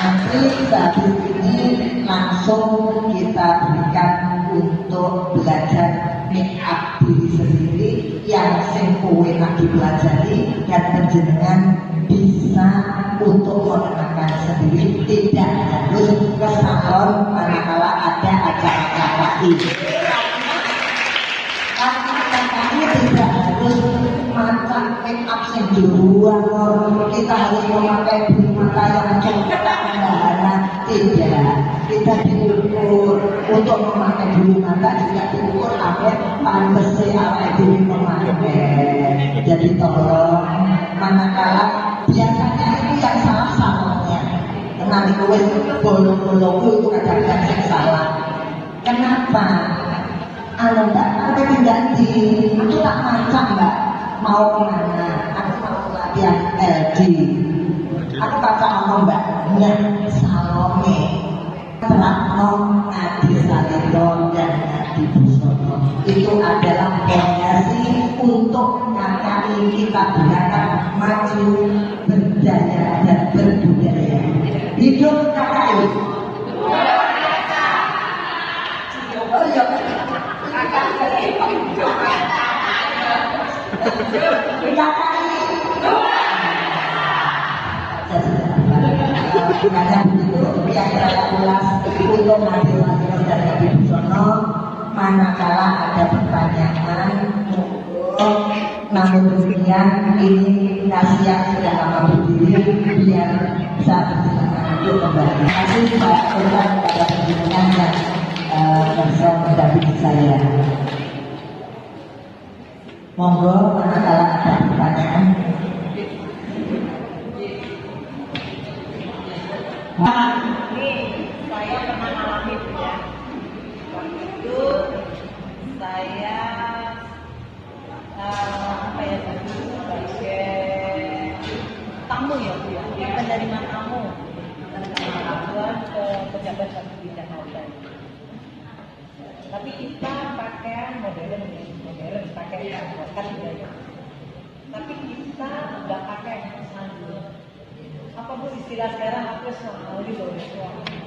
Nanti habis ini langsung kita berikan untuk belajar make up diri sendiri yang kowe lagi pelajari dan penjenengan bisa untuk mengenakan sendiri, tidak harus ke salon manakala ada acara KKI. KKI tidak harus macam make up yang diluar, kita harus memakai bulu mata yang cukup sederhana. Tidak, kita diukur untuk memakai bulu mata juga diukur apa pantasnya awake dhewe memakai. Jadi tolong manakala biasanya itu yang salah salonnya, nanti kowe bolong-bolongku itu kadang-kadang yang salah. Kenapa? Mbak, aku tidak aku tak macam mbak. Mau kemana? Aku mau latihan LG. Aku baca apa mbaknya Salome, Ratno, Ngadi Salendo dan Ngadi Busono. Itu adalah fondasi untuk KKI kita berangkat maju berdaya dan berbudaya. Hidup KKI. Oh iya. Hanya begitu yang saya ulas untuk Ngadi Salendo dan Ngadi Busono. Manakala ada pertanyaan, namun demikian ini kasihan sudah lama berdiri biar bisa bersilakan untuk kembali. Terima kasih Pak Tuhan pada perhatian dan bisa mendampingi saya. Monggo manakala ada pertanyaan. Ini saya pernah alami ya. Waktu itu saya tadi sebagai tamu ya Bu ya, penerima tamu ke pejabat satu bidang hotel. Tapi kita pakaian modern, pakai kan budaya. Tapi kita nggak pakai sandal. Apa Bu istilah sekarang aku mau di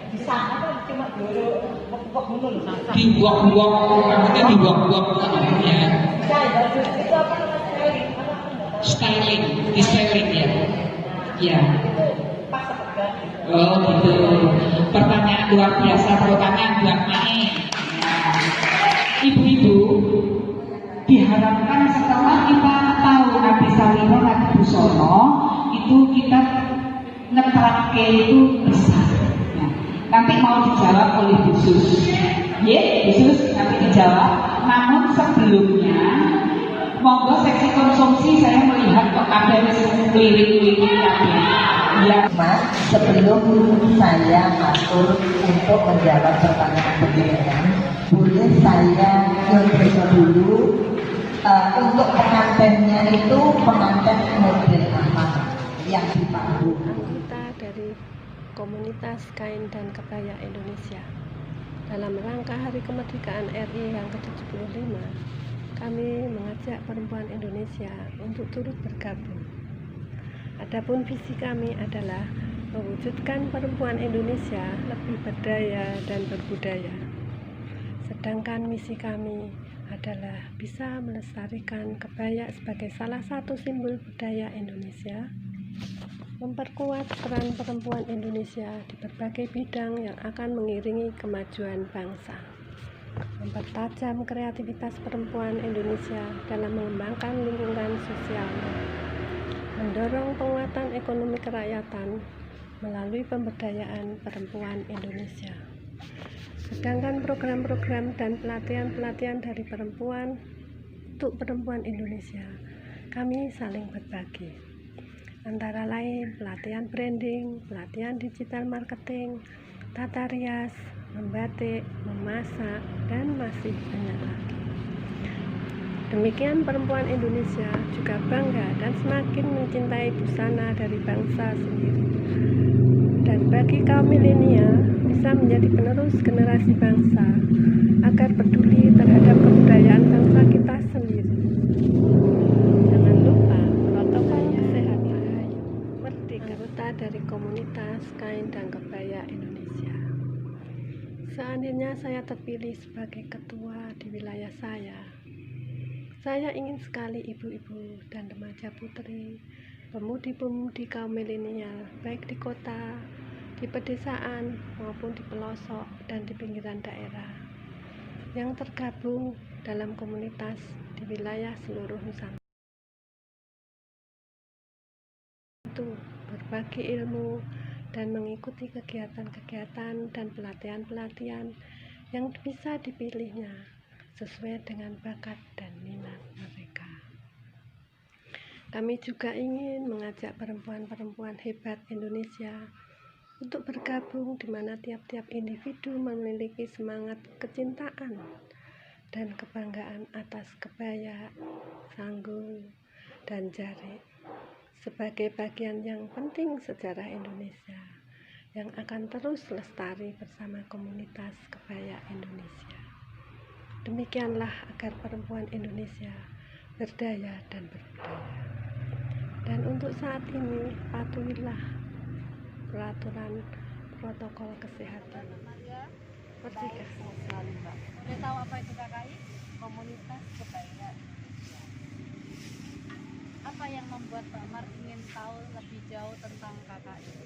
di sana kan cuma dulu buat dulu dibuak-buak, maksudnya dibuak-buak ya. Itu apa namanya styling, di styling ya. Ya. Pas tegak. Oh gitu. Pertanyaan luar biasa, pertanyaan buat Mae. Ibu-ibu, diharapkan setelah kita tahu Ngadi Salendo, Ngadi Busono, itu kita ngetrake itu bisa. Nah, nanti mau dijawab oleh khusus, khusus nanti dijawab. Namun sebelumnya, monggo seksi konsumsi saya melihat kok ada lirik-lirik tadi. Ya, Mas, sebelum saya masuk untuk menjawab pertanyaan pendidikan, boleh saya introduksi dulu untuk pengantinnya itu pengantin model apa yang dipandu? Anggota dari Komunitas Kain dan Kebaya Indonesia. Dalam rangka Hari Kemerdekaan RI yang ke-75, kami mengajak perempuan Indonesia untuk turut bergabung. Adapun visi kami adalah mewujudkan perempuan Indonesia lebih berdaya dan berbudaya. Sedangkan misi kami adalah bisa melestarikan kebaya sebagai salah satu simbol budaya Indonesia, memperkuat peran perempuan Indonesia di berbagai bidang yang akan mengiringi kemajuan bangsa, mempertajam kreativitas perempuan Indonesia dalam mengembangkan lingkungan sosialnya, mendorong penguatan ekonomi kerakyatan, melalui pemberdayaan perempuan Indonesia. Sedangkan program-program dan pelatihan-pelatihan dari perempuan untuk perempuan Indonesia, kami saling berbagi. Antara lain pelatihan branding, pelatihan digital marketing, tata rias, membatik, memasak, dan masih banyak lagi. Demikian perempuan Indonesia juga bangga dan semakin mencintai busana dari bangsa sendiri. Dan bagi kaum milenial bisa menjadi penerus generasi bangsa agar peduli terhadap kebudayaan bangsa kita sendiri. Jangan lupa protokol kesehatan. Merdeka, anggota dari komunitas kain dan kebaya Indonesia. Seandainya saya terpilih sebagai ketua di wilayah saya ingin sekali ibu-ibu dan remaja putri, pemudi-pemudi kaum milenial, baik di kota, di pedesaan, maupun di pelosok dan di pinggiran daerah, yang tergabung dalam komunitas di wilayah seluruh Nusantara. Itu berbagi ilmu dan mengikuti kegiatan-kegiatan dan pelatihan-pelatihan yang bisa dipilihnya sesuai dengan bakat dan minat mereka. Kami juga ingin mengajak perempuan-perempuan hebat Indonesia untuk bergabung di mana tiap-tiap individu memiliki semangat kecintaan dan kebanggaan atas kebaya, sanggul, dan jarik sebagai bagian yang penting sejarah Indonesia yang akan terus lestari bersama komunitas kebaya Indonesia. Demikianlah agar perempuan Indonesia berdaya dan berbudaya. Dan untuk saat ini patuhilah peraturan protokol kesehatan. Merdeka selalu, Mbak. Udah tahu apa itu KKI? Komunitas Kebaya. Apa yang membuat Mbak Mar ingin tahu lebih jauh tentang KKI?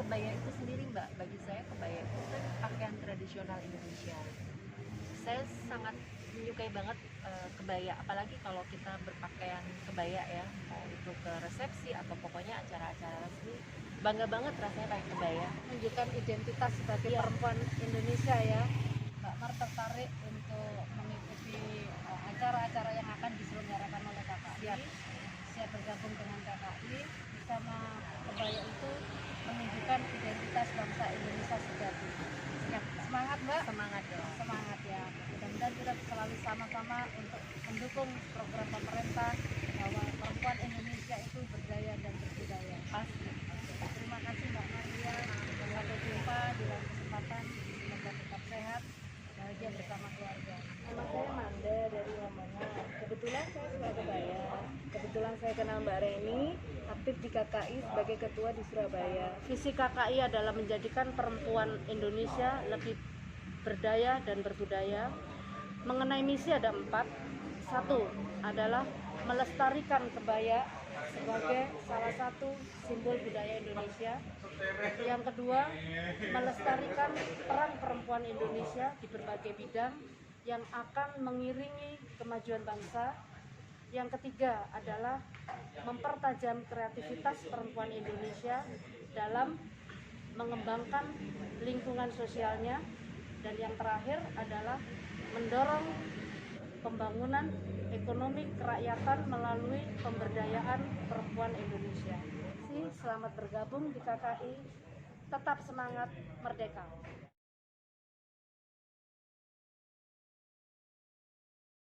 Kebaya itu sendiri, Mbak, bagi saya kebaya itu kan pakaian tradisional Indonesia. Saya sangat menyukai banget kebaya, apalagi kalau kita berpakaian kebaya ya, mau itu ke resepsi atau pokoknya acara-acara resmi, bangga banget rasanya pakai kebaya. Menunjukkan identitas sebagai perempuan Indonesia ya. Mbak Mar tertarik untuk mengikuti acara-acara yang akan diselenggarakan oleh KKI. Siap bergabung dengan KKI bersama kebaya itu menunjukkan identitas bangsa Indonesia sejati. Siap. Semangat Mbak. Semangat dong. Semangat ya. Mudah-mudahan kita selalu sama-sama untuk mendukung program pemerintah bahwa perempuan Indonesia itu berdaya dan berbudaya. Pasti. Terima kasih Mbak Maria. Sampai jumpa di lain kesempatan. Semoga tetap sehat, bahagia bersama keluarga. Nama saya Manda dari Lamongan. Kebetulan saya suka kebaya. Kebetulan saya kenal Mbak Reni, aktif di KKI sebagai ketua di Surabaya. Visi KKI adalah menjadikan perempuan Indonesia lebih berdaya dan berbudaya. Mengenai misi ada 4. 1 adalah melestarikan kebaya sebagai salah satu simbol budaya Indonesia. Yang kedua, melestarikan peran perempuan Indonesia di berbagai bidang yang akan mengiringi kemajuan bangsa. Yang ketiga adalah mempertajam kreativitas perempuan Indonesia dalam mengembangkan lingkungan sosialnya. Dan yang terakhir adalah mendorong pembangunan ekonomi kerakyatan melalui pemberdayaan perempuan Indonesia. Selamat bergabung di KKI, tetap semangat, merdeka.